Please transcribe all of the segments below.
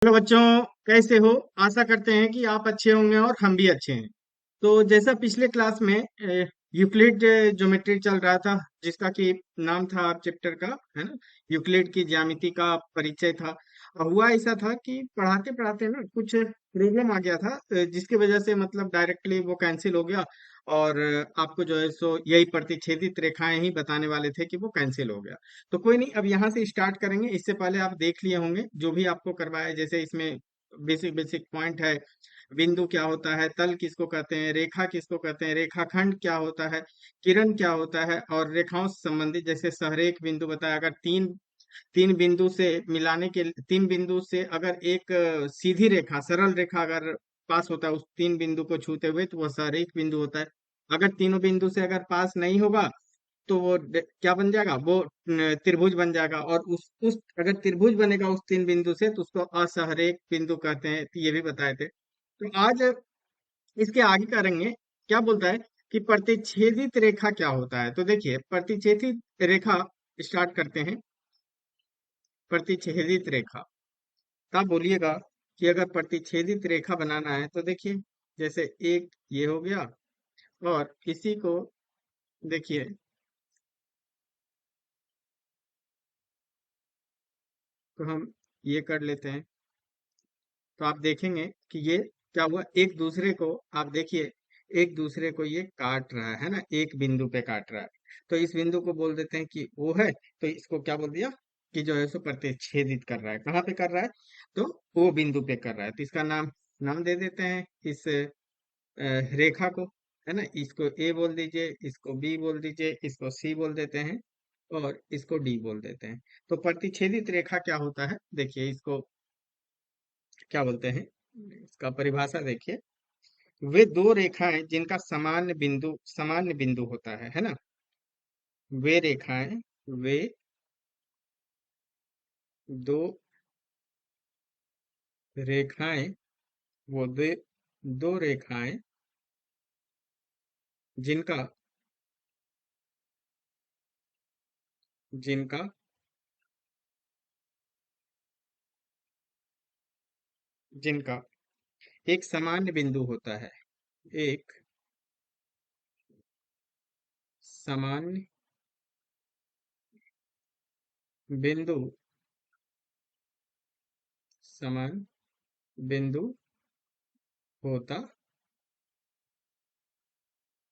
Hello बच्चों, कैसे हो? आशा करते हैं कि आप अच्छे होंगे और हम भी अच्छे हैं। तो जैसा पिछले क्लास में यूक्लिड ज्योमेट्री चल रहा था, जिसका कि नाम था आप चैप्टर का, है ना? यूक्लिड की ज्यामिति का परिचय था। हुआ ऐसा था कि पढ़ाते पढ़ाते ना कुछ प्रॉब्लम आ गया था, जिसकी वजह से मतलब डायरेक्टली वो कैंसिल हो गया। और आपको जो है सो यही प्रतिच्छेदित रेखाएं ही बताने वाले थे कि वो कैंसिल हो गया। तो कोई नहीं, अब यहाँ से स्टार्ट करेंगे। इससे पहले आप देख लिए होंगे जो भी आपको करवाया, जैसे इसमें बेसिक बेसिक पॉइंट है। बिंदु क्या होता है, तल किसको कहते हैं, रेखा किसको कहते हैं, रेखाखंड क्या होता है, किरण क्या होता है, और रेखाओं से संबंधित जैसे सहरेख बिंदु बताया। अगर तीन तीन बिंदु से मिलाने के, तीन बिंदु से अगर एक सीधी रेखा, सरल रेखा अगर पास होता है उस तीन बिंदु को छूते हुए, तो वह सहरेख बिंदु होता है। अगर तीनों बिंदु से अगर पास नहीं होगा तो वो क्या बन जाएगा, वो त्रिभुज बन जाएगा। और उस अगर त्रिभुज बनेगा उस तीन बिंदु से, तो उसको असहरेख बिंदु कहते हैं। तो ये भी बताए थे। तो आज इसके आगे करेंगे। क्या बोलता है कि प्रतिच्छेदित रेखा क्या होता है। तो देखिए, प्रतिच्छेदित रेखा स्टार्ट करते हैं। प्रतिच्छेदित रेखा, तो आप बोलिएगा कि अगर प्रतिच्छेदित रेखा बनाना है तो देखिए, जैसे एक ये हो गया, और इसी को देखिए, तो हम ये कर लेते हैं। तो आप देखेंगे कि ये क्या हुआ, एक दूसरे को, आप देखिए, एक दूसरे को ये काट रहा है ना, एक बिंदु पे काट रहा है। तो इस बिंदु को बोल देते हैं कि वो है। तो इसको क्या बोल दिया कि जो है सो प्रतिच्छेदित कर रहा है। कहाँ पे कर रहा है? तो वो बिंदु पे कर रहा है। तो इसका नाम नाम दे देते हैं इस रेखा को, है ना। इसको ए बोल दीजिए, इसको बी बोल दीजिए, इसको सी बोल देते हैं, और इसको डी बोल देते हैं। तो प्रतिच्छेदित रेखा क्या होता है, देखिए इसको क्या बोलते हैं, इसका परिभाषा देखिए। वे दो रेखाएं जिनका सामान्य बिंदु होता है ना। वे रेखाएं, वे दो रेखाएं, वो दो रेखाएं जिनका जिनका जिनका एक सामान्य बिंदु होता है। एक सामान्य बिंदु, समान बिंदु होता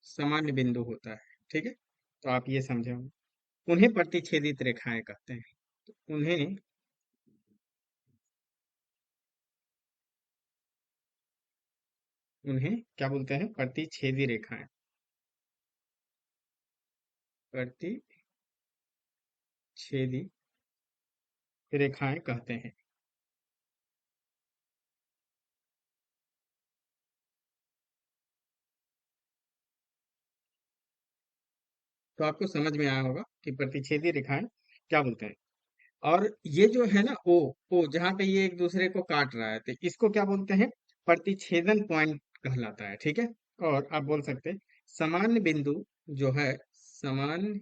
सामान्य बिंदु होता है। ठीक है, तो आप ये समझे होंगे। उन्हें प्रतिच्छेदित रेखाएं कहते हैं। तो उन्हें क्या बोलते हैं? प्रतिच्छेदी रेखाएं, प्रतिच्छेदी रेखाएं कहते हैं। तो आपको समझ में आया होगा कि प्रतिच्छेदी रेखाएं क्या बोलते हैं। और ये जो है ना, ओ जहाँ पे ये एक दूसरे को काट रहा है, तो इसको क्या बोलते हैं? प्रतिच्छेदन पॉइंट कहलाता है। ठीक है। और आप बोल सकते हैं सामान्य बिंदु जो है, सामान्य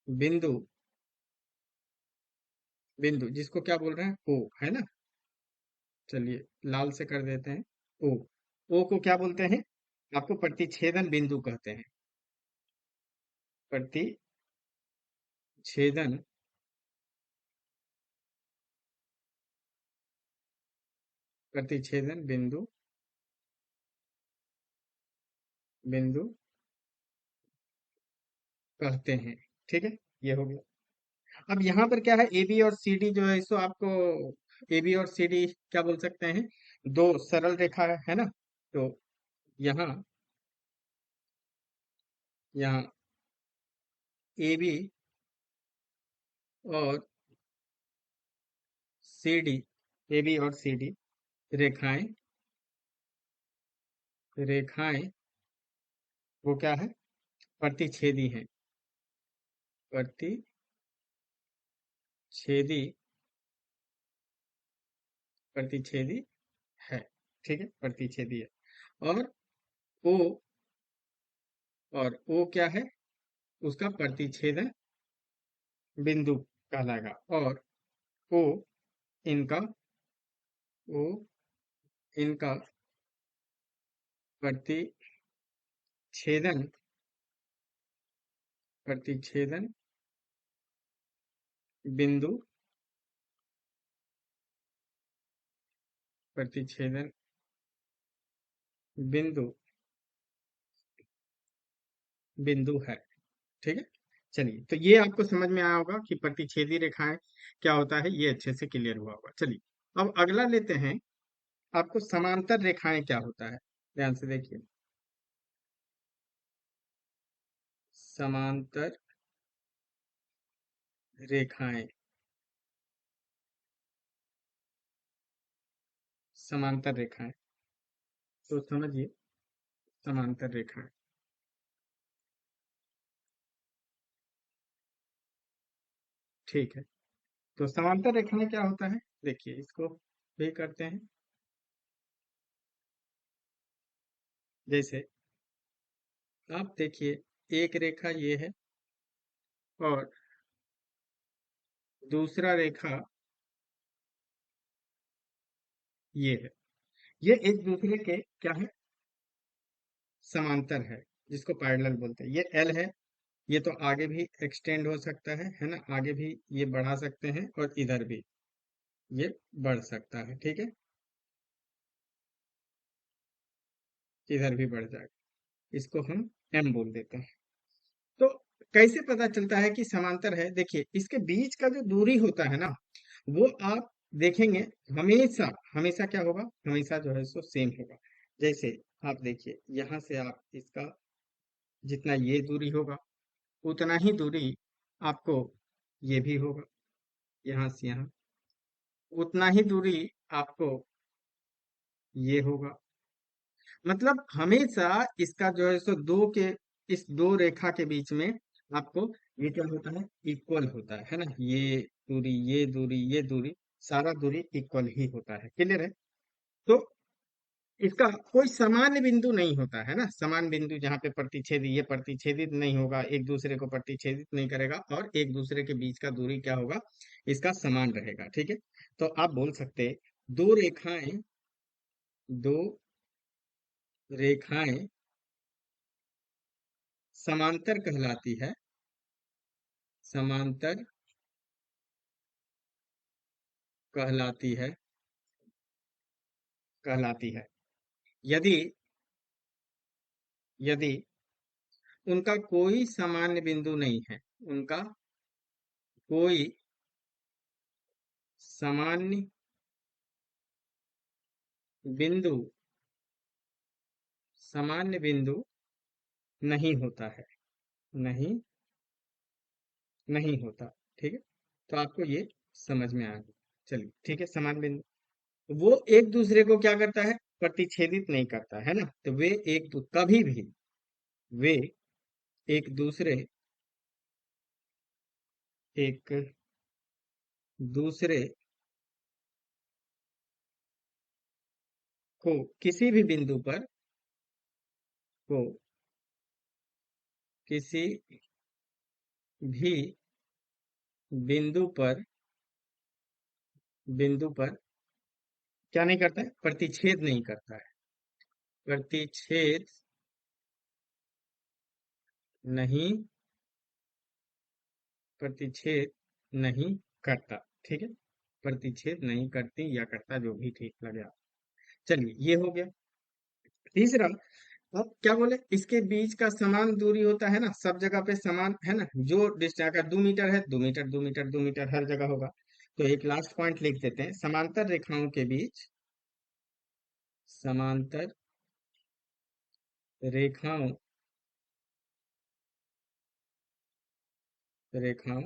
बिंदु, बिंदु जिसको क्या बोल रहे हैं? ओ, है ना। चलिए लाल से कर देते हैं। ओ ओ को क्या बोलते हैं? आपको प्रतिच्छेदन बिंदु कहते हैं। प्रतिच्छेदन प्रतिच्छेदन बिंदु, बिंदु कहते हैं। ठीक है, ये हो गया। अब यहाँ पर क्या है, ए बी और सी डी जो है, इसको आपको ए बी और सी डी क्या बोल सकते हैं? दो सरल रेखा है ना। तो यहाँ यहाँ ए बी और सी डी, ए बी और सी डी रेखाएं, रेखाएं वो क्या है? प्रतिच्छेदी है। प्रतिच्छेदी प्रतिच्छेदी है। ठीक है, प्रतिच्छेदी है। और ओ, और ओ क्या है? उसका प्रतिच्छेदन बिंदु कहलाएगा। और ओ इनका ओ इनका प्रतिच्छेदन प्रतिच्छेदन बिंदु प्रतिच्छेदन बिंदु बिंदु है। ठीक है। चलिए, तो ये आपको समझ में आया होगा कि प्रतिच्छेदी रेखाएं क्या होता है, ये अच्छे से क्लियर हुआ होगा। चलिए, अब अगला लेते हैं, आपको समांतर रेखाएं क्या होता है, ध्यान से देखिए। समांतर रेखाएं, समांतर रेखाएं, तो समझिए, समांतर रेखाएं, ठीक है। तो समांतर रेखाएं क्या होता है, देखिए इसको भी करते हैं। जैसे आप देखिए, एक रेखा ये है और दूसरा रेखा ये है। ये एक दूसरे के क्या है, समांतर है, जिसको पैरेलल बोलते हैं। ये एल है, ये तो आगे भी एक्सटेंड हो सकता है ना, आगे भी ये बढ़ा सकते हैं और इधर भी ये बढ़ सकता है। ठीक है, इधर भी बढ़ जाएगा, इसको हम एम बोल देते हैं। तो कैसे पता चलता है कि समांतर है, देखिए इसके बीच का जो दूरी होता है ना, वो आप देखेंगे, हमेशा हमेशा क्या होगा, हमेशा जो है सो सेम होगा। जैसे आप देखिए, यहाँ से आप इसका जितना ये दूरी होगा, उतना ही दूरी आपको ये भी होगा, यहाँ से यहाँ उतना ही दूरी आपको ये होगा। मतलब हमेशा इसका जो है सो दो के, इस दो रेखा के बीच में आपको ये क्या होता है, इक्वल होता है ना, ये दूरी ये दूरी ये दूरी, सारा दूरी इक्वल ही होता है। क्लियर है। तो इसका कोई समान बिंदु नहीं होता है ना, समान बिंदु जहाँ पे प्रतिच्छेदी, ये प्रतिच्छेदित नहीं होगा, एक दूसरे को प्रतिच्छेदित नहीं करेगा, और एक दूसरे के बीच का दूरी क्या होगा, इसका समान रहेगा। ठीक है। तो आप बोल सकते हैं, दो रेखाएं दो रेखाएं समांतर कहलाती है, समांतर कहलाती है, कहलाती है यदि यदि उनका कोई सामान्य बिंदु नहीं है, उनका कोई सामान्य बिंदु, सामान्य बिंदु नहीं होता है, नहीं नहीं होता। ठीक है। तो आपको ये समझ में आ गया। चलिए, ठीक है, समान बिंदु वो एक दूसरे को क्या करता है, प्रतिच्छेदित नहीं करता है ना, तो वे कभी भी वे एक दूसरे एक दूसरे को किसी भी बिंदु पर, को किसी भी बिंदु पर, बिंदु पर क्या नहीं करता है, प्रतिच्छेद नहीं करता है, प्रतिच्छेद नहीं, प्रतिच्छेद नहीं करता। ठीक है, प्रतिच्छेद नहीं करती या करता, जो भी ठीक लगे आप। चलिए, ये हो गया। तीसरा, अब क्या बोले, इसके बीच का समान दूरी होता है ना, सब जगह पे समान है ना, जो डिस्टेंस अगर 2 मीटर है, 2 मीटर 2 मीटर 2 मीटर हर जगह होगा। तो एक लास्ट पॉइंट लिख देते हैं, समांतर रेखाओं के बीच, समांतर रेखाओं रेखाओं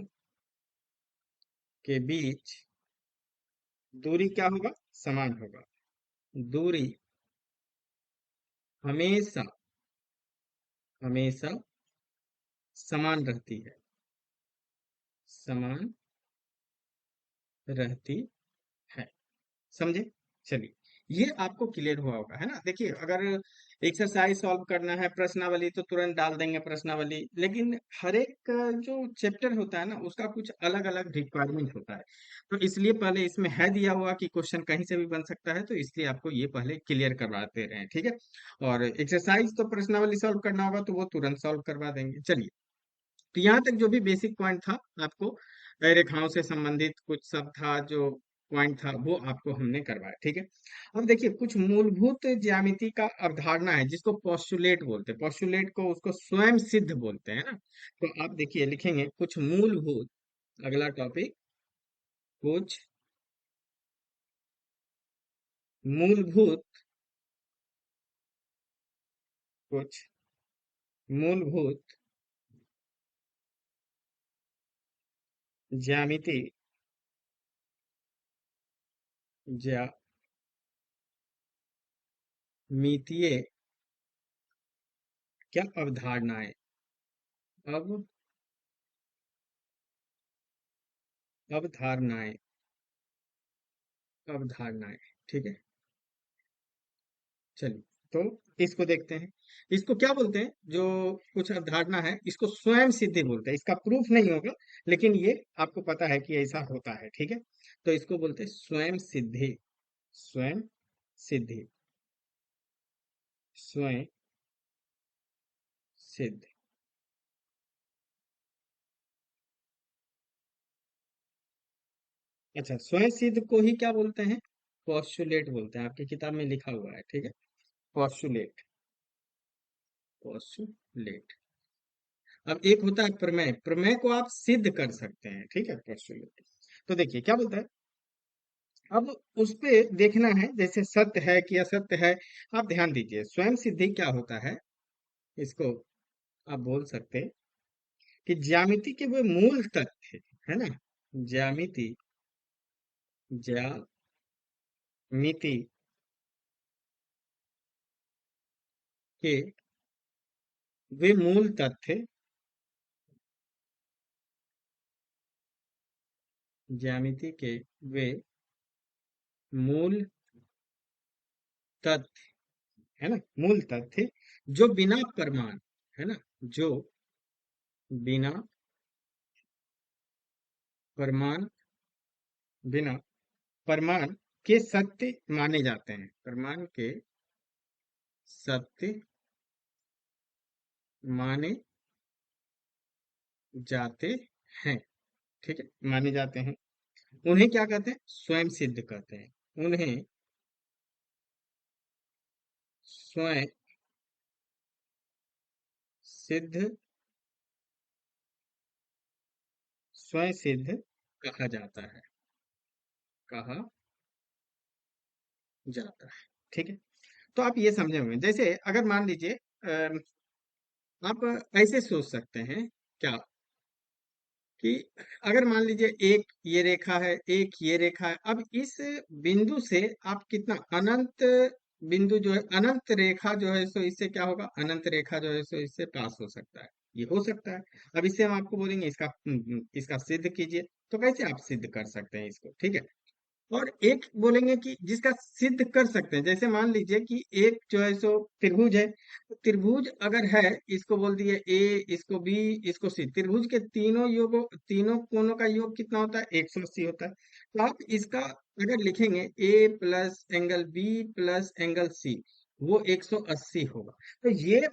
के बीच दूरी क्या होगा, समान होगा। दूरी हमेशा हमेशा समान रहती है, समान रहती है। समझे। चलिए, ये आपको क्लियर हुआ होगा, है ना। देखिए, अगर एक्सरसाइज सॉल्व करना है, प्रश्नावली तो तुरंत डाल देंगे प्रश्नावली, लेकिन हर एक जो चैप्टर होता है ना, उसका कुछ अलग अलग रिक्वायरमेंट होता है। तो इसलिए पहले इसमें है दिया हुआ कि क्वेश्चन कहीं से भी बन सकता है, तो इसलिए आपको ये पहले क्लियर करवाते रहे, ठीक है। और एक्सरसाइज तो प्रश्नावली सॉल्व करना होगा तो वो तुरंत सॉल्व करवा देंगे। चलिए, तो यहाँ तक जो भी बेसिक पॉइंट था आपको, रेखाओं से संबंधित कुछ सब था, जो पॉइंट था वो आपको हमने करवाया, ठीक है। अब देखिए, कुछ मूलभूत ज्यामिति का अवधारणा है जिसको पोस्टुलेट बोलते हैं। पोस्टुलेट को उसको स्वयं सिद्ध बोलते हैं ना। तो आप देखिए, लिखेंगे कुछ मूलभूत, अगला टॉपिक, कुछ मूलभूत, कुछ मूलभूत ज्यामिति, ज्यामितीय क्या अवधारणाएं, अवधारणाएं, अवधारणाएं, ठीक है। चलिए, तो इसको देखते हैं। इसको क्या बोलते हैं, जो कुछ अवधारणा है इसको स्वयं सिद्धि बोलते हैं। इसका प्रूफ नहीं होगा, लेकिन ये आपको पता है कि ऐसा होता है, ठीक है। तो इसको बोलते हैं स्वयं सिद्धि, स्वयं सिद्धि, स्वयं सिद्ध। अच्छा, स्वयं सिद्ध को ही क्या बोलते हैं, पोस्टुलेट बोलते हैं। आपकी किताब में लिखा हुआ है, ठीक है, पोस्टुलेट, पोस्टुलेट। अब एक होता है प्रमेय, प्रमेय को आप सिद्ध कर सकते हैं, ठीक है, पोस्टुलेट। तो देखिए क्या बोलता है, अब उस पे देखना है, जैसे सत्य है कि असत्य है। आप ध्यान दीजिए, स्वयं सिद्धि क्या होता है, इसको आप बोल सकते हैं कि ज्यामिति के वो मूल तत्व है ना, ज्यामिति, ज्यामिति के वे मूल तत्व, ज्यामिति के वे मूल तत्व, है ना, मूल तत्व जो बिना प्रमाण, है ना, जो बिना प्रमाण, बिना प्रमाण के सत्य माने जाते हैं, प्रमाण के सत्य माने जाते हैं, ठीक है, माने जाते हैं। उन्हें क्या कहते हैं, स्वयं सिद्ध कहते हैं। उन्हें स्वयं सिद्ध, स्वयं सिद्ध कहा जाता है, कहा जाता है, ठीक है। तो आप ये समझे होंगे, जैसे अगर मान लीजिए, आप ऐसे सोच सकते हैं क्या, कि अगर मान लीजिए एक ये रेखा है, एक ये रेखा है, अब इस बिंदु से आप कितना अनंत, बिंदु जो है अनंत रेखा जो है, सो इससे क्या होगा, अनंत रेखा जो है सो इससे पास हो सकता है, ये हो सकता है। अब इससे हम आपको बोलेंगे इसका इसका सिद्ध कीजिए। तो कैसे आप सिद्ध कर सकते हैं इसको, ठीक है। और एक बोलेंगे कि जिसका सिद्ध कर सकते हैं, जैसे मान लीजिए कि एक जो है सो त्रिभुज है, तो त्रिभुज अगर है, इसको बोल दिए ए, इसको बी, इसको सी, त्रिभुज के तीनों योगों, तीनों कोणों का योग कितना होता है, 180 होता है। तो आप इसका अगर लिखेंगे A plus angle B plus angle C, वो 180 होगा। तो ये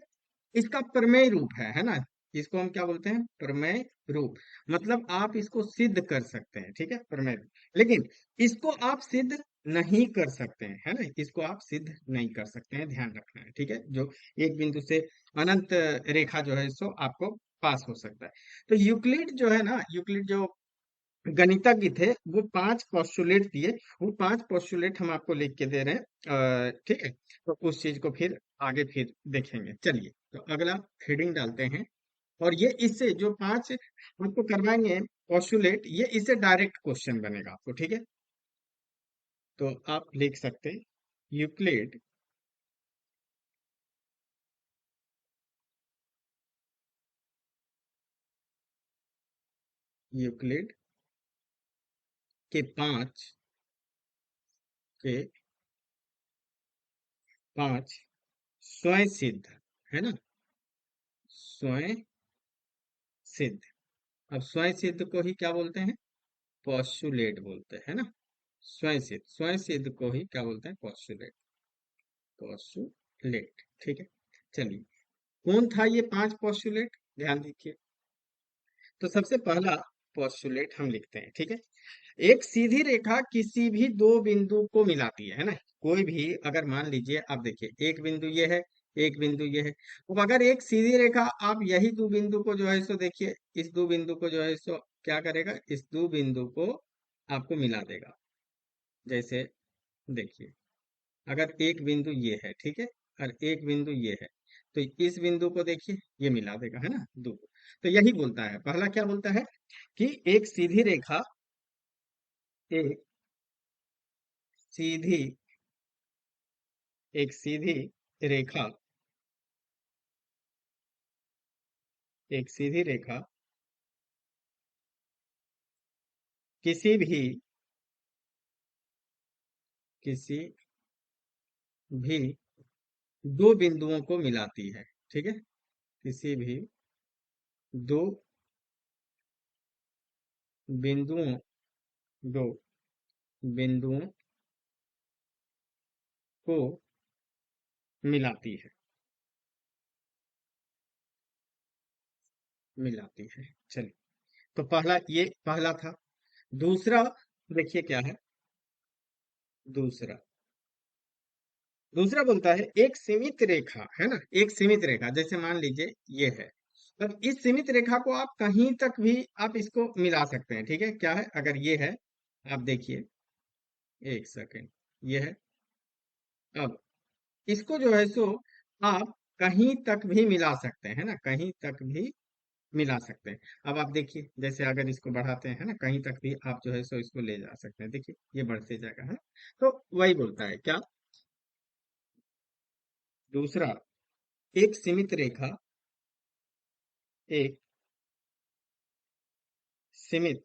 इसका प्रमेय रूप है ना। इसको हम क्या बोलते हैं, प्रमेय रूप। मतलब आप इसको सिद्ध कर सकते हैं, ठीक है, प्रमेय रूप। लेकिन इसको आप सिद्ध नहीं कर सकते हैं, है ना, इसको आप सिद्ध नहीं कर सकते हैं, ध्यान रखना है, ठीक है। जो एक बिंदु से अनंत रेखा जो है सो आपको पास हो सकता है। तो यूक्लिड जो है ना, यूक्लिड जो गणितज्ञ थे, वो 5 पोस्टुलेट दिए। वो 5 पोस्टुलेट हम आपको लिख के दे रहे हैं, ठीक है। तो उस चीज को फिर आगे फिर देखेंगे। चलिए, तो अगला हेडिंग डालते हैं। और ये इससे जो 5 आपको करवाएंगे पोस्टुलेट, ये इससे डायरेक्ट क्वेश्चन बनेगा आपको, ठीक है। तो आप लिख सकते हैं, यूक्लिड, यूक्लिड के 5 के पांच स्वयं सिद्ध, है ना, स्वयं सिद्ध। अब स्वयं सिद्ध को ही क्या बोलते हैं? पॉस्टुलेट बोलते हैं ना। स्वयं सिद्ध को ही क्या बोलते हैं? पॉस्टुलेट, पॉस्टुलेट, ठीक है। चलिए, कौन था ये पांच पॉस्टुलेट, ध्यान दीजिए। तो सबसे पहला पॉस्टुलेट हम लिखते हैं, ठीक है। एक सीधी रेखा किसी भी दो बिंदु को मिलाती है ना। कोई भी, अगर मान लीजिए आप देखिए, एक बिंदु ये है, एक बिंदु ये है। अब अगर एक सीधी रेखा, आप यही दो बिंदु को जो है सो देखिए, इस दो बिंदु को जो है सो क्या करेगा, इस दो बिंदु को आपको मिला देगा। जैसे देखिए, अगर एक बिंदु ये है, ठीक है, और एक बिंदु ये है, तो इस बिंदु को देखिए, ये मिला देगा, है ना, दो को। तो यही बोलता है, पहला क्या बोलता है कि एक सीधी रेखा, एक सीधी एक सीधी रेखा, एक सीधी रेखा किसी भी किसी भी दो बिंदुओं को मिलाती है, ठीक है। किसी भी दो बिंदुओं दो बिंदुओं को मिलाती है, मिलाती है। चलिए, तो पहला, ये पहला था। दूसरा देखिए क्या है। दूसरा दूसरा बोलता है एक सीमित रेखा, है ना, एक सीमित रेखा, जैसे मान लीजिए ये है। अब इस सीमित रेखा को आप कहीं तक भी आप इसको मिला सकते हैं, ठीक है। क्या है, अगर ये है, आप देखिए, एक सेकेंड, ये है। अब इसको जो है सो आप कहीं तक भी मिला सकते हैं ना, कहीं तक भी मिला सकते हैं। अब आप देखिए, जैसे अगर इसको बढ़ाते हैं ना, कहीं तक भी आप जो है सो इसको ले जा सकते हैं, देखिए ये बढ़ते जाएगा, है। तो वही बोलता है क्या, दूसरा, एक सीमित रेखा, एक सीमित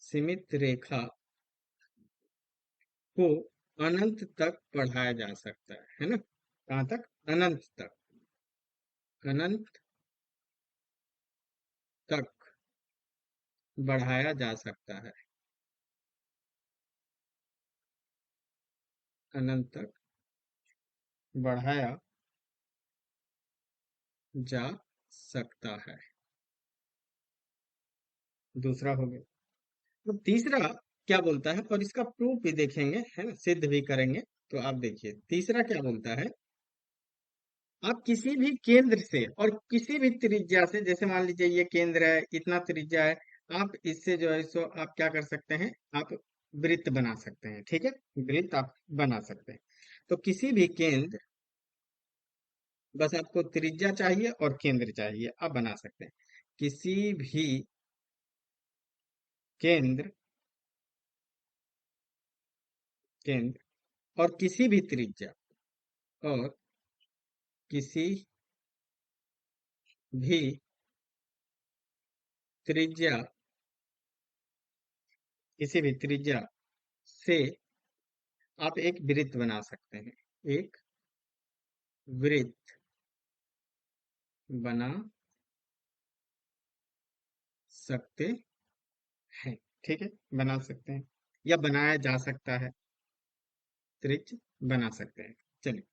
सीमित रेखा को अनंत तक बढ़ाया जा सकता है ना। कहाँ तक? अनंत तक, अनंत तक बढ़ाया जा सकता है, अनंत तक बढ़ाया जा सकता है। दूसरा हो गया। तो तीसरा क्या बोलता है, और इसका प्रूफ भी देखेंगे, है ना, सिद्ध भी करेंगे। तो आप देखिए, तीसरा क्या बोलता है, आप किसी भी केंद्र से और किसी भी त्रिज्या से, जैसे मान लीजिए ये केंद्र है, इतना त्रिज्या है, आप इससे जो है सो आप क्या कर सकते हैं, आप वृत्त बना सकते हैं, ठीक है। वृत्त आप बना सकते हैं। तो किसी भी केंद्र, बस आपको त्रिज्या चाहिए और केंद्र चाहिए, आप बना सकते हैं। किसी भी केंद्र केंद्र और किसी भी त्रिज्या, और किसी भी त्रिज्या, किसी भी त्रिज्या से आप एक वृत्त बना सकते हैं, एक वृत्त बना सकते हैं, ठीक है, बना सकते हैं या बनाया जा सकता है, त्रिज्य बना सकते हैं। चलिए,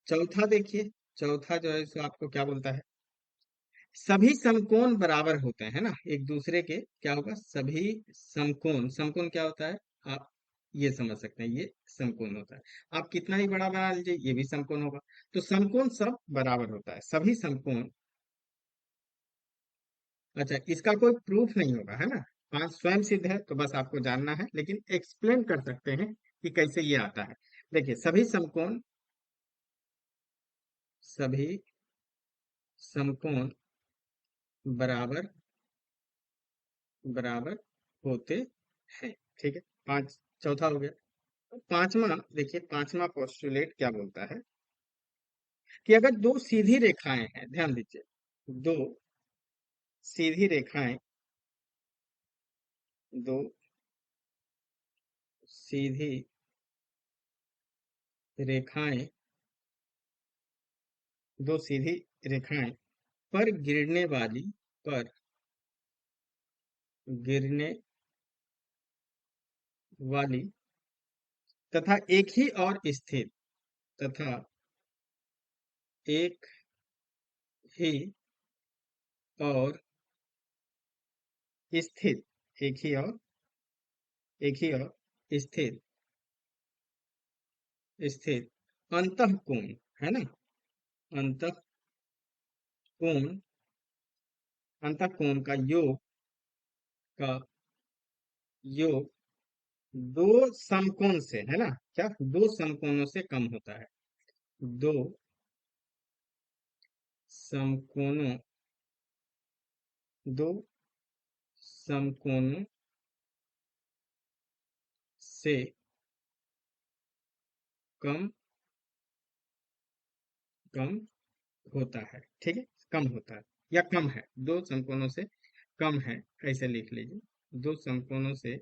चौथा देखिए, चौथा जो है सो आपको क्या बोलता है, सभी समकोण बराबर होते हैं ना एक दूसरे के, क्या होगा, सभी समकोण, समकोण क्या होता है, आप ये समझ सकते हैं, ये समकोण होता है। आप कितना ही बड़ा बना लीजिए, ये भी समकोण होगा। तो समकोण सब बराबर होता है, सभी समकोण। अच्छा, इसका कोई प्रूफ नहीं होगा, है ना, हाँ स्वयं सिद्ध है, तो बस आपको जानना है, लेकिन एक्सप्लेन कर सकते हैं कि कैसे ये आता है। देखिए, सभी समकोण, सभी समकोण बराबर बराबर होते हैं, ठीक है। पांच, चौथा हो गया। तो पांचवा देखिए, पांचवा पोस्टुलेट क्या बोलता है कि अगर दो सीधी रेखाएं हैं, ध्यान दीजिए, दो सीधी रेखाएं, दो सीधी रेखाएं, दो सीधी रेखाएं पर गिरने वाली, पर गिरने वाली तथा एक ही और स्थिर, तथा एक ही और स्थिर, एक ही और, एक ही और स्थिर, स्थिर अंतःकोण, है ना, अंतःकोण, अंतःकोण का योग, का योग दो समकोण से, है ना, क्या दो समकोणों से कम होता है, दो समकोणों, दो समकोणों से कम, कम होता है, ठीक है, कम होता है या कम है, दो समकोणों से कम है, ऐसे लिख लीजिए, दो समकोणों से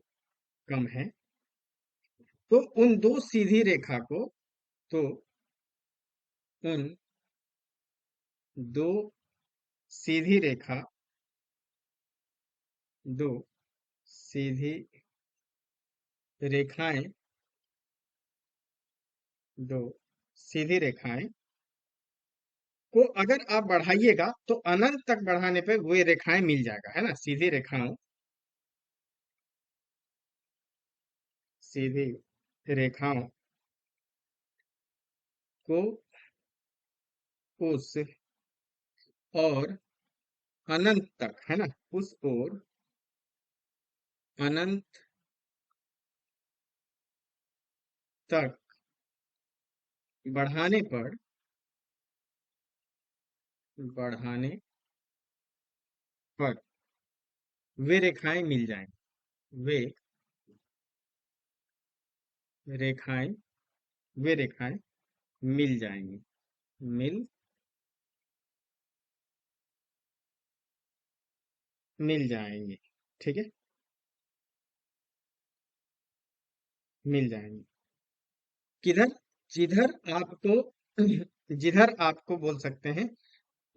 कम है, तो उन दो सीधी रेखा को, तो उन दो सीधी रेखा, दो सीधी रेखाएं, दो सीधी रेखाएं को अगर आप बढ़ाइएगा तो अनंत तक बढ़ाने पे वो रेखाएं मिल जाएगा, है ना, सीधी रेखाओं, सीधी रेखाओं को उस और अनंत तक, है ना, उस और अनंत तक बढ़ाने पर, बढ़ाने पर वे रेखाएं मिल जाएंगी, वे रेखाएं, वे रेखाएं मिल जाएंगी, मिल, मिल जाएंगी, ठीक है, मिल जाएंगी, किधर, जिधर आपको, जिधर आपको बोल सकते हैं,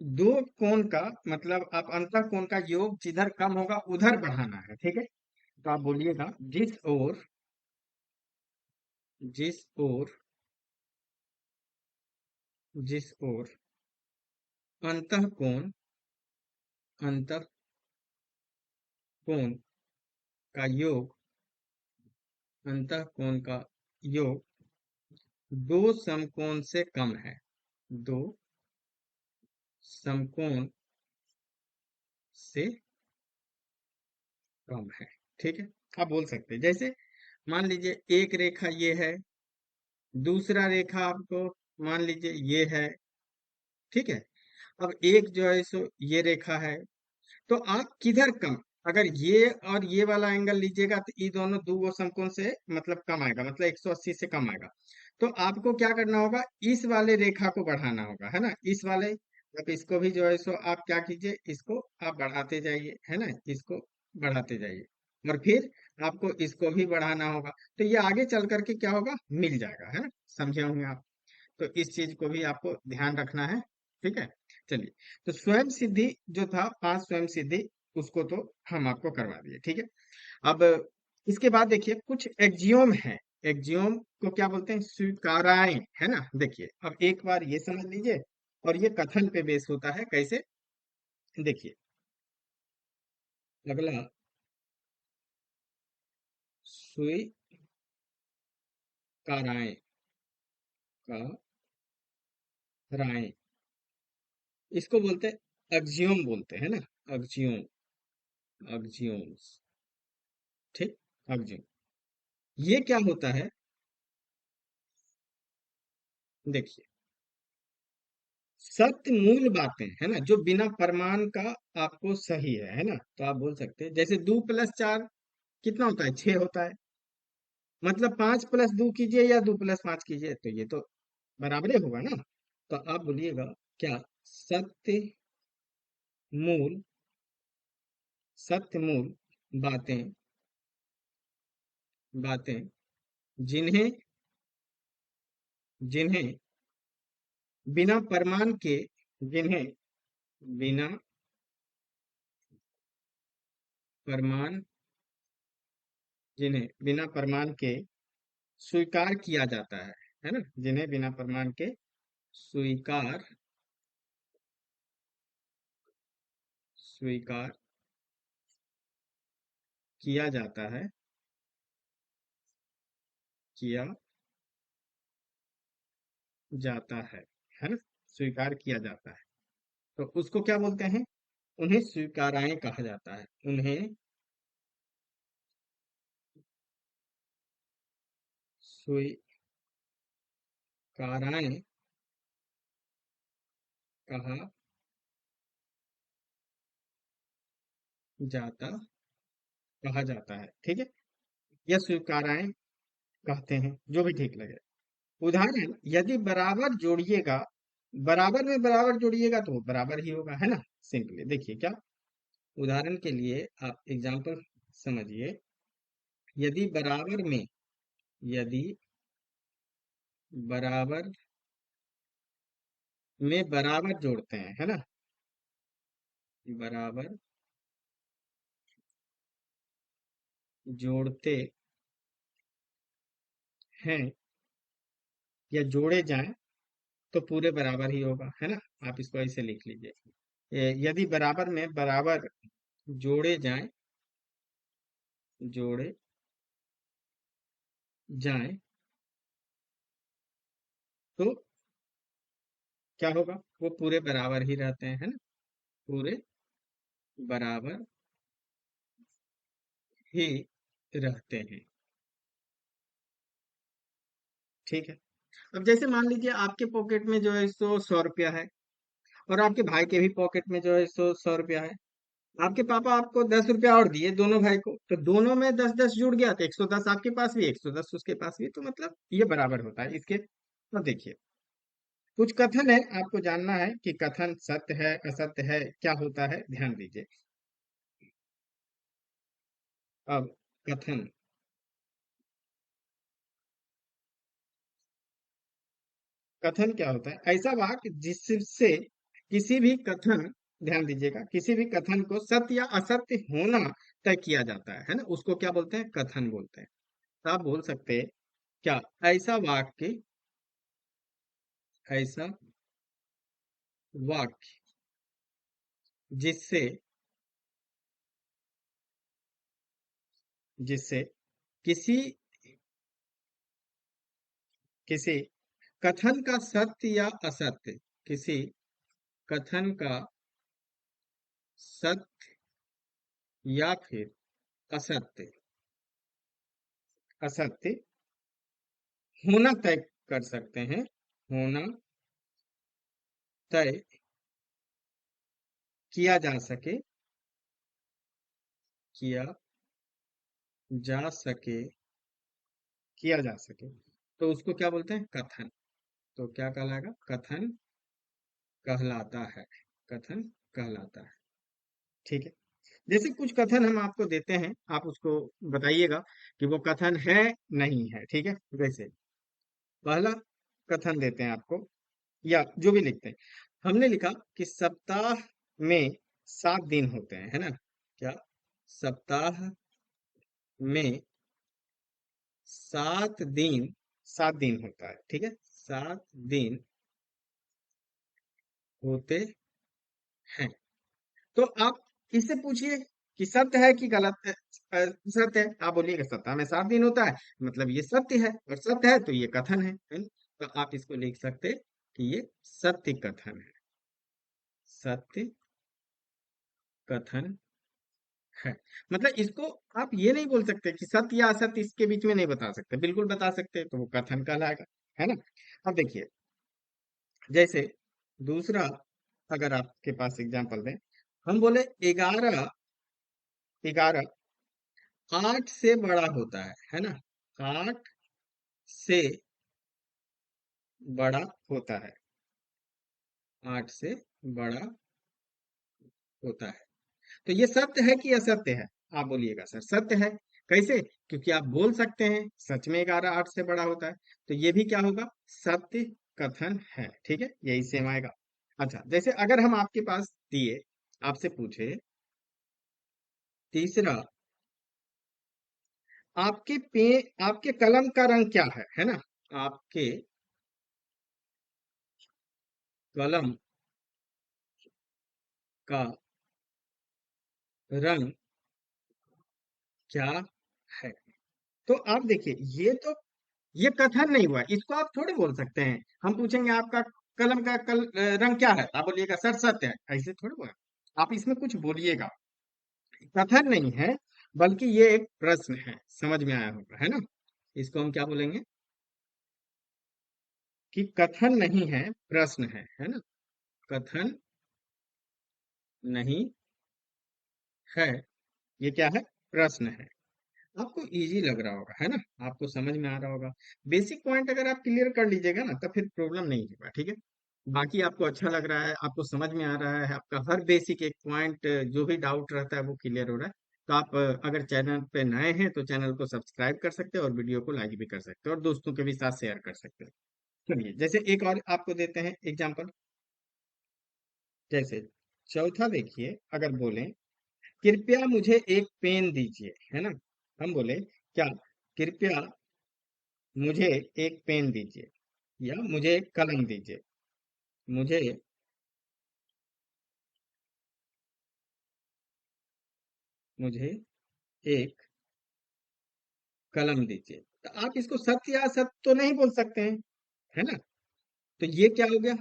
दो कोण का मतलब आप अंतः कोण का योग जिधर कम होगा उधर बढ़ाना है, ठीक है, तो आप बोलिएगा जिस ओर, जिस ओर, जिस ओर अंतः कोण, अंतः कोण का योग, अंतः कोण का योग दो समकोण से कम है, दो समकोण से कम है, ठीक है, आप बोल सकते हैं, जैसे मान लीजिए एक रेखा ये है, दूसरा रेखा आपको मान लीजिए ये है, ठीक है, अब एक जो है सो ये रेखा है, तो आप किधर कम, अगर ये और ये वाला एंगल लीजिएगा तो ये दोनों दो समकोण से मतलब कम आएगा, मतलब 180 से कम आएगा, तो आपको क्या करना होगा, इस वाले रेखा को बढ़ाना होगा, है ना, इस वाले, अब इसको भी जो है सो आप क्या कीजिए, इसको आप बढ़ाते जाइए, है ना, इसको बढ़ाते जाइए, और फिर आपको इसको भी बढ़ाना होगा, तो ये आगे चल करके क्या होगा, मिल जाएगा, है ना, समझे होंगे आप, तो इस चीज को भी आपको ध्यान रखना है, ठीक है, चलिए, तो स्वयं सिद्धि जो था, 5 स्वयं सिद्धि, उसको तो हम आपको करवा दिए, ठीक है, अब इसके बाद देखिए कुछ एक्जियोम है, एक्जियोम को क्या बोलते हैं, स्वीकाराएं, है ना, देखिए अब एक बार ये समझ लीजिए, और ये कथन पे बेस होता है, कैसे, देखिए, अगला, स्वीकाराएं का राय, इसको बोलते हैं एक्जियोम बोलते हैं ना, एक्जियोम, एक्जियोम्स, ठीक, एक्जियोम, ये क्या होता है, देखिए, सत्य मूल बातें, है ना, जो बिना प्रमाण का आपको सही है ना, तो आप बोल सकते हैं, जैसे 2+4 कितना होता है, 6 होता है, मतलब 5+2 कीजिए या 2+5 कीजिए तो ये तो बराबर ही होगा ना, तो आप बोलिएगा क्या, सत्य मूल, सत्य मूल बातें, बातें जिन्हें जिन्हें बिना प्रमाण के, जिन्हें बिना प्रमाण, जिन्हें बिना प्रमाण के स्वीकार किया जाता है ना, जिन्हें बिना प्रमाण के स्वीकार स्वीकार किया जाता किया है ना, स्वीकार किया जाता है, तो उसको क्या बोलते हैं? उन्हें स्वीकाराएं कहा जाता है, उन्हें स्वीकाराएं कहा जाता कहा जाता है, ठीक है, या स्वीकाराएं कहते हैं, जो भी ठीक लगे। उदाहरण, यदि बराबर जोड़िएगा, बराबर में बराबर जोड़िएगा तो वो बराबर ही होगा, है ना। सिंपली देखिए क्या, उदाहरण के लिए आप एग्जांपल समझिए। यदि बराबर में, यदि बराबर में बराबर जोड़ते हैं, है ना, बराबर जोड़ते हैं या जोड़े जाएं तो पूरे बराबर ही होगा, है ना। आप इसको ऐसे लिख लीजिए, यदि बराबर में बराबर जोड़े जोड़े जाएं तो क्या होगा, वो पूरे बराबर ही रहते हैं, है ना, पूरे बराबर ही रहते हैं, ठीक है। अब जैसे मान लीजिए आपके पॉकेट में जो है सो 100 रुपया है, और आपके भाई के भी पॉकेट में जो है सो 100 रुपया है। आपके पापा आपको 10 रुपया और दिए दोनों भाई को, तो दोनों में 10-10 जुड़ गया, तो 110 आपके पास भी, 110 उसके पास भी, तो मतलब ये बराबर होता है इसके। अब देखिए, कुछ कथन है, आपको जानना है कि कथन सत्य है असत्य है, क्या होता है, ध्यान दीजिए। अब कथन, कथन क्या होता है? ऐसा वाक्य जिससे किसी भी कथन, ध्यान दीजिएगा, किसी भी कथन को सत्य या असत्य होना तय किया जाता है ना, उसको क्या बोलते हैं? कथन बोलते हैं। तो आप बोल सकते हैं क्या, ऐसा वाक्य, ऐसा वाक्य जिससे जिससे किसी किसी कथन का सत्य या असत्य, किसी कथन का सत्य या फिर असत्य असत्य होना तय कर सकते हैं, होना तय किया जा सके, किया जा सके, किया जा सके, तो उसको क्या बोलते हैं? कथन। तो क्या कहलाएगा? कथन कहलाता है, कथन कहलाता है, ठीक है। जैसे कुछ कथन हम आपको देते हैं, आप उसको बताइएगा कि वो कथन है नहीं है, ठीक है। जैसे पहला कथन देते हैं आपको, या जो भी लिखते हैं, हमने लिखा कि सप्ताह में 7 दिन होते हैं, है ना। क्या, सप्ताह में 7 दिन, 7 दिन होता है, ठीक है, 7 दिन होते हैं। तो आप इससे पूछिए कि सत्य है कि गलत है। सत्य है, आप बोलिएगा सप्ताह में 7 दिन होता है, मतलब ये सत्य है, और सत्य है तो ये कथन है ना? तो आप इसको लिख सकते कि ये सत्य कथन है, सत्य कथन है। मतलब इसको आप ये नहीं बोल सकते कि सत्य या असत्य, इसके बीच में नहीं बता सकते, बिल्कुल बता सकते हैं, तो वो कथन कहलाएगा, है ना। अब देखिए, जैसे दूसरा, अगर आपके पास एग्जांपल दें, हम बोले 11, 11 8 से बड़ा होता है ना, 8 से बड़ा होता है, 8 से बड़ा होता है, तो ये सत्य है कि असत्य है? आप बोलिएगा सर सत्य है। कैसे? क्योंकि आप बोल सकते हैं सच में 11 8 से बड़ा होता है, तो ये भी क्या होगा? सत्य कथन है। ठीक है, यही सेम आएगा। अच्छा, जैसे अगर हम आपके पास दिए, आपसे पूछे तीसरा, आपके कलम का रंग क्या है ना? आपके कलम का रंग क्या है? तो आप देखिए, ये कथन नहीं हुआ, इसको आप थोड़े बोल सकते हैं। हम पूछेंगे आपका कलम का रंग क्या है, आप बोलिएगा सर सत्य है, ऐसे थोड़े बोला। आप इसमें कुछ बोलिएगा। कथन नहीं है, बल्कि ये एक प्रश्न है। समझ में आया होगा, है ना? इसको हम क्या बोलेंगे? कि कथन नहीं है, प्रश्न है ना? कथन नहीं है, ये क्या है? प्रश्न है। आपको इजी लग रहा होगा, है ना? आपको समझ में आ रहा होगा। बेसिक पॉइंट अगर आप क्लियर कर लीजिएगा ना, तब फिर प्रॉब्लम नहीं होगा। ठीक है, बाकी आपको अच्छा लग रहा है, आपको समझ में आ रहा है, आपका हर बेसिक एक पॉइंट जो भी डाउट रहता है वो क्लियर हो रहा है, तो आप अगर चैनल पे नए हैं तो चैनल को सब्सक्राइब कर सकते हैं और वीडियो को लाइक भी कर सकते हैं और दोस्तों के भी साथ शेयर कर सकते हैं। चलिए, जैसे एक और आपको देते हैं एग्जाम्पल। जैसे चौथा देखिए, अगर बोले कृपया मुझे एक पेन दीजिए, है ना? हम बोले क्या? कृपया मुझे एक पेन दीजिए, या मुझे एक कलम दीजिए। मुझे मुझे एक कलम दीजिए। तो आप इसको सत्य या असत्य तो नहीं बोल सकते हैं, है ना? तो ये क्या हो गया?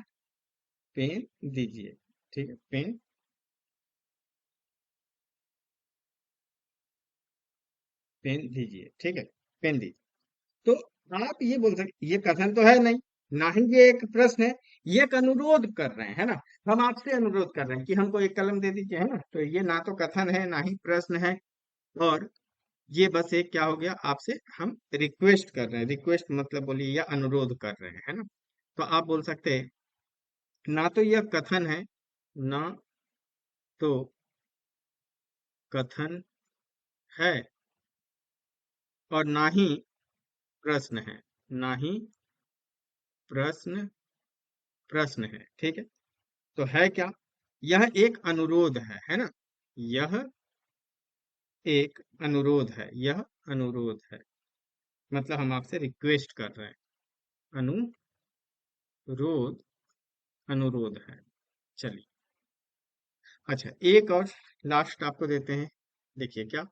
पेन दीजिए। ठीक है, पेन दीजिए। ठीक है, पेन दीजिए। तो आप ये बोल सकते, ये कथन तो है नहीं, ना ही ये एक प्रश्न है, ये एक अनुरोध कर रहे हैं, है ना? हम आपसे अनुरोध कर रहे हैं कि हमको एक कलम दे दीजिए, है ना? तो ये ना तो कथन है, ना ही प्रश्न है, और ये बस एक क्या हो गया? आपसे हम रिक्वेस्ट कर रहे हैं। रिक्वेस्ट मतलब बोलिए, या अनुरोध कर रहे हैं, है ना? तो आप बोल सकते हैं, ना तो यह कथन है, ना तो कथन है, और ना ही प्रश्न है। ना ही प्रश्न प्रश्न है। ठीक है, तो है क्या? यह एक अनुरोध है ना? यह एक अनुरोध है, यह अनुरोध है। मतलब हम आपसे रिक्वेस्ट कर रहे हैं। अनुरोध, अनुरोध है। चलिए, अच्छा, एक और लास्ट आपको देते हैं। देखिए क्या,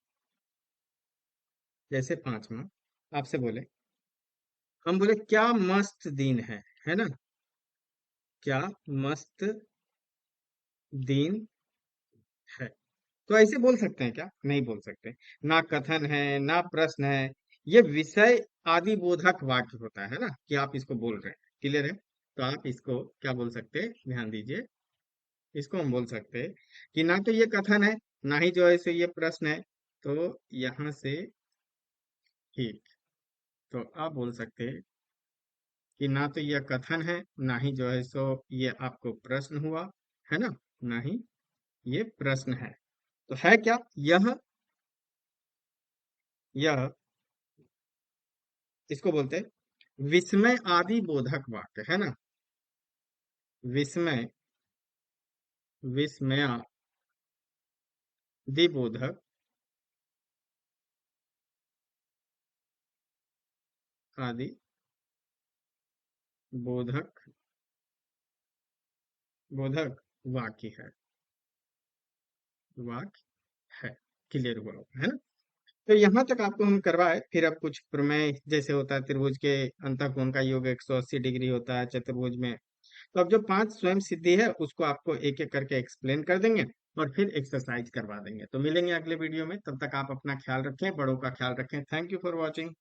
जैसे पांचवा आपसे बोले, हम बोले क्या मस्त दिन है ना? क्या मस्त दिन है। तो ऐसे बोल सकते हैं क्या? नहीं बोल सकते। ना कथन है, ना प्रश्न है, ये विषय आदि बोधक वाक्य होता है ना, कि आप इसको बोल रहे हैं। क्लियर है? तो आप इसको क्या बोल सकते हैं, ध्यान दीजिए। इसको हम बोल सकते हैं कि ना तो ये कथन है, ना ही जो है सो ये प्रश्न है। तो यहां से ठीक, तो आप बोल सकते हैं कि ना तो यह कथन है, ना ही जो है सो ये आपको प्रश्न हुआ, है ना? ना ही ये प्रश्न है। तो है क्या? यह इसको बोलते हैं विस्मय आदि बोधक वाक्य, है ना? विस्मय, विस्मयादि बोधक, आदि बोधक, बोधक वाक्य वाक्य है। क्लियर हुआ होगा, है ना? तो यहाँ तक आपको हम करवाए, फिर अब कुछ प्रमेय जैसे होता है, त्रिभुज के अंतःकोण का योग 180 डिग्री होता है चतुर्भुज में। तो अब जो 5 स्वयं सिद्धि है उसको आपको एक एक करके एक्सप्लेन कर देंगे, और फिर एक्सरसाइज करवा देंगे। तो मिलेंगे अगले वीडियो में, तब तक आप अपना ख्याल रखें, बड़ों का ख्याल रखें। Thank you for watching.